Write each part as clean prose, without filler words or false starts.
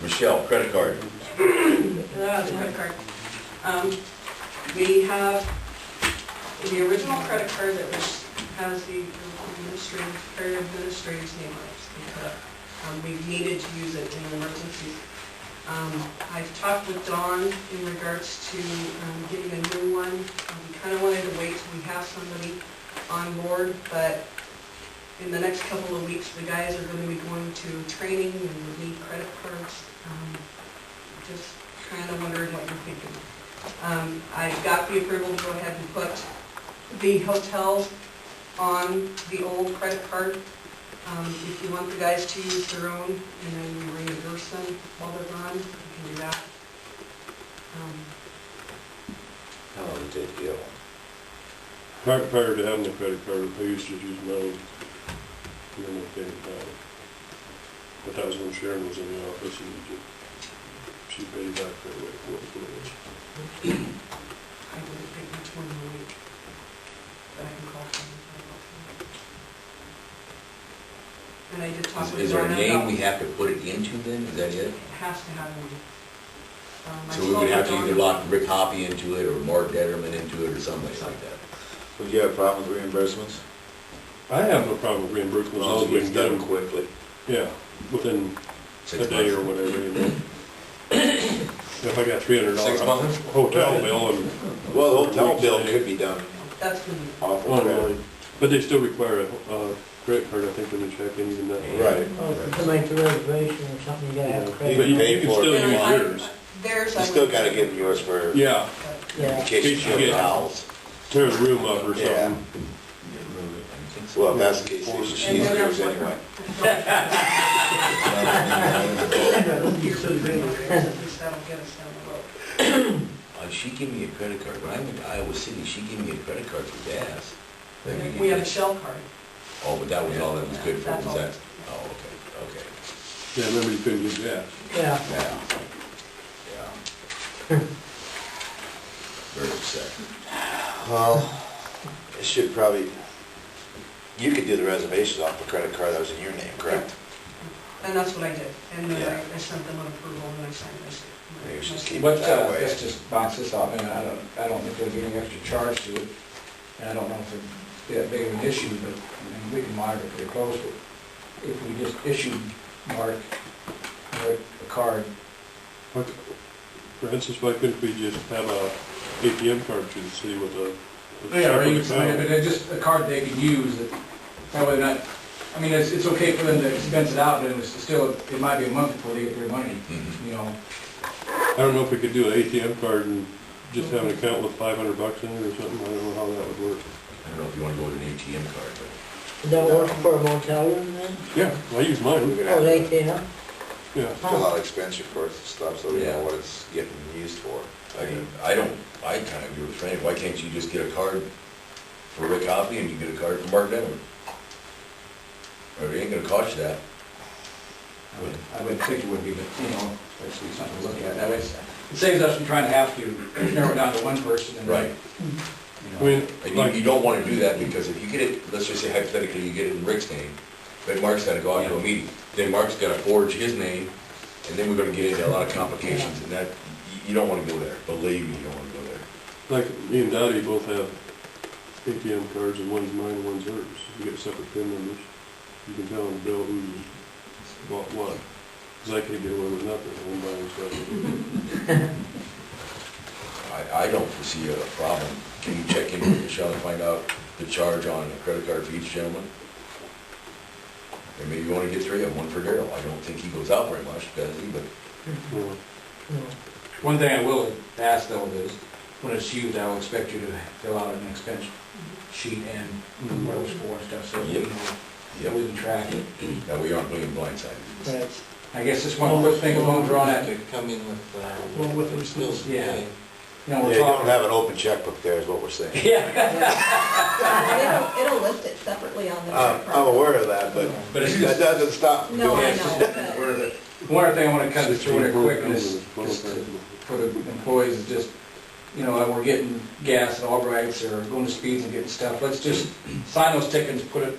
Michelle, credit card. Credit card. We have the original credit card that has the administrator's name on it. We've needed to use it in emergencies. I've talked with Dawn in regards to getting a new one. We kind of wanted to wait till we have somebody on board, but in the next couple of weeks, the guys are going to be going to training and we'll need credit cards. Just kind of wondering what you're thinking. I've got the approval to go ahead and put the hotels on the old credit card. If you want the guys to use their own and then you reimburse them while they're gone, you can do that. How long did it go? Prior to having the credit card, I used to use mine. And then I paid it back. But that was when Sharon was in the office and she paid back right away for what it was. I wouldn't think much more than a week, but I can call them. And I did talk with Is there a Dawn name about- we have to put it into then? Is that it? It has to have one. So we would have to either lock Rick Hoppy into it or Mark Detterman into it or something like that. Would you have a problem with reimbursements? I have no problem with reimbursements as long as we can get them quickly. Yeah, within 6 a day or months. whatever, you know. If I got $300 6 months? hotel bill and. Well, the hotel bill could be done That's when you, off Oh, of no, credit. but they still require a credit card, I think, when you check in, even that. Right. Oh, to make the reservation or something, you gotta have You credit. But you pay can for still it. use I- yours. theirs I You still would- gotta give them yours for, in Yeah, Yeah. case you In case you get get- towels. tear the room up or Yeah. something. Well, if that's the case, they should use yours anyway. That'll get us down the road. She gave me a credit card. When I went to Iowa City, she gave me a credit card for gas. We have a shell card. Oh, but that was all that was good for, That's was all. that? Oh, okay, okay. Yeah, remember you couldn't get gas. Yeah. Yeah. Yeah. Very upset. Well, it should probably, you could do the reservations off the credit card that was in your name, correct? And that's what I did. And then Yeah. I sent them an approval and I signed this. Maybe we should keep But it that way. let's just bounce this off, and I don't think there'll be any extra charge to it, and I don't know if it'd be that big of an issue, but, I mean, we can monitor pretty close, but if we just issued Mark a card, Like, for instance, why couldn't we just have a ATM card through the city with a yeah, or separate you can, but account? it's just a card they could use, that way they're not, I mean, it's okay for them to expense it out, but it's still, it might be a month before they get their money, you know. I don't know if we could do an ATM card and just have an account with $500 in it or something. I don't know how that would work. I don't know if you want to go with an ATM card, but Does that work for a motel room then? Yeah, I use We're mine. gonna Oh, have they to can, huh? Yeah. fill out expense reports and stuff, so we Yeah. know what it's getting used for. I mean, I kind of agree with Frank. Why can't you just get a card for Rick Hoppy and you get a card for Mark Detterman? Or it ain't gonna cost you that. I would think it would be, but, you know, that's something to look at. That way, it saves us from trying to have to narrow it down to one person and. Right. You I know. mean, And like, you don't want to do that because if you get it, let's just say hypothetically, you get it in Rick's name, then Mark's got to go out to a meeting. Then Mark's got to forge his name, and then we're going to get into a lot of complications, and that, you don't want to go there. Believe me, you don't want to go there. like me and Dottie both have ATM cards, and one's mine and one's hers. You get separate PIN numbers. You can tell on the bill who bought what. Because I can't get away with nothing. I'm buying stuff. I don't foresee a problem. Can you check in with Michelle and find out the charge on a credit card for each gentleman? And maybe you want to get 3 of them, one for Daryl. I don't think he goes out very much, does he? But Well, One thing I will ask though is, when it's used, I will expect you to fill out an expense sheet and what it was for and stuff, so Yep. that we can track it. that we aren't being blindsided. Right. I guess just one quick thing, as long as we're on that, To come in with, Well, with we're still yeah. paying. you know, Yeah, we're you don't talking. have an open checkbook there is what we're saying. Yeah. It'll list it separately on the. I'm aware of that, but But it's that just, doesn't stop them No, doing I it. know, but one other thing I want to kind of throw in there quick, and this, Well, for the employees, is just, you know, we're getting gas at Albright's or going to Speeds and getting stuff, let's just sign those tickets, put it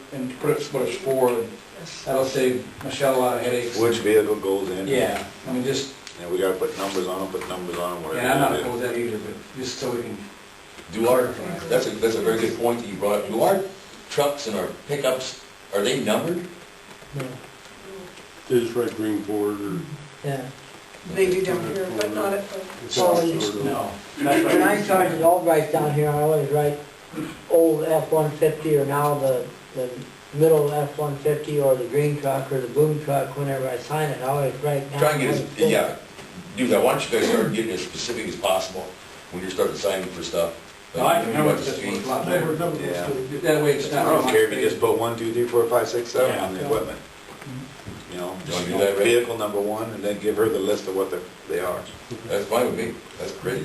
what it's for, Yes. That'll save Michelle a lot of headaches. Which vehicle goes in? Yeah, I mean, just, And we gotta put numbers on them, whatever. yeah, I'm not opposed to that either, but just so we can, Do our, that's a very good point that you brought up. Do our trucks and our pickups, are they numbered? No, They just write green Ford or. yeah. They do down here, but not at the, no. When I charge it all right down here, I always write old F-150 or now the middle F-150 or the green truck or the boom truck, whenever I sign it, I always write down. Try and get what as, it's for. yeah, do that. Why don't you guys start getting as specific as possible when you're starting signing for stuff? Well, I can Like, remember what the this one speeds. a lot better. Yeah. That way it's I not. don't care if you just put 1, 2, 3, 4, 5, 6, 7 on the Yeah. equipment. You know, You wanna do that, Ray? vehicle number 1, and then give her the list of what they are. That's fine with me. That's great.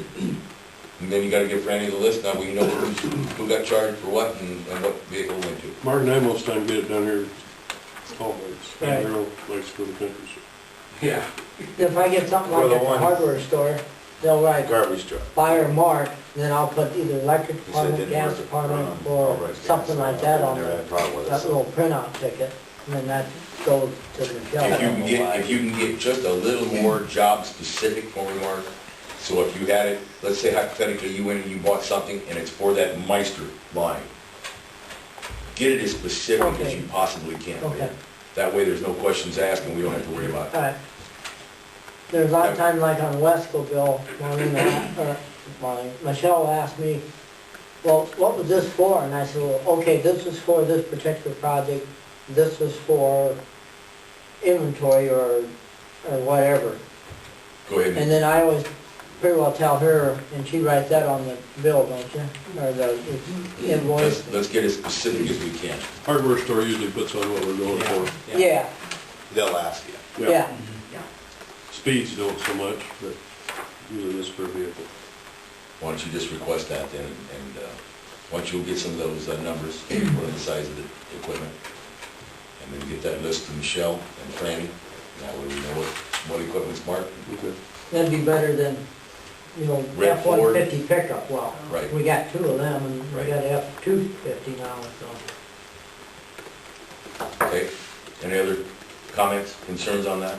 And then you gotta give Franny the list. Now we know who got charged for what and what vehicle went to. Mark and I most time get it down here always. Right. Harold likes to go to country. Yeah. If I get something like Well, the at the one- hardware store, they'll write Garbage truck. buyer Mark, then I'll put either electric He said it department, didn't gas work. department, All or right, gas, something like that on never had a problem with it, that so. little printout ticket, and then that goes to Michelle. If you can get just a little more job specific for me, Mark, so if you had it, let's say hypothetically you went and you bought something and it's for that Meister line, get it as specific as Okay. you possibly can. Okay. That way there's no questions asked and we don't have to worry about it. Alright. There's a lot of times like on Wesco bill, Michelle asked me, well, what was this for? And I said, well, okay, this is for this particular project, this is for inventory or whatever. Go ahead. And then I always pretty well tell her, and she writes that on the bill, don't you? Or the invoice? Let's get as specific as we can. Hardware store usually puts on what we're going for. Yeah, They'll ask you. yeah. Speeds don't so much, but usually this per vehicle. Why don't you just request that then, and why don't you get some of those numbers for the size of the equipment? And then get that list to Michelle and Franny, that way we know what equipment's marked. Okay. That'd be better than, Red Ford. F-150 pickup, well, Right. we got two of them, and we Right. got F-250 now, so. Okay, any other comments, concerns on that?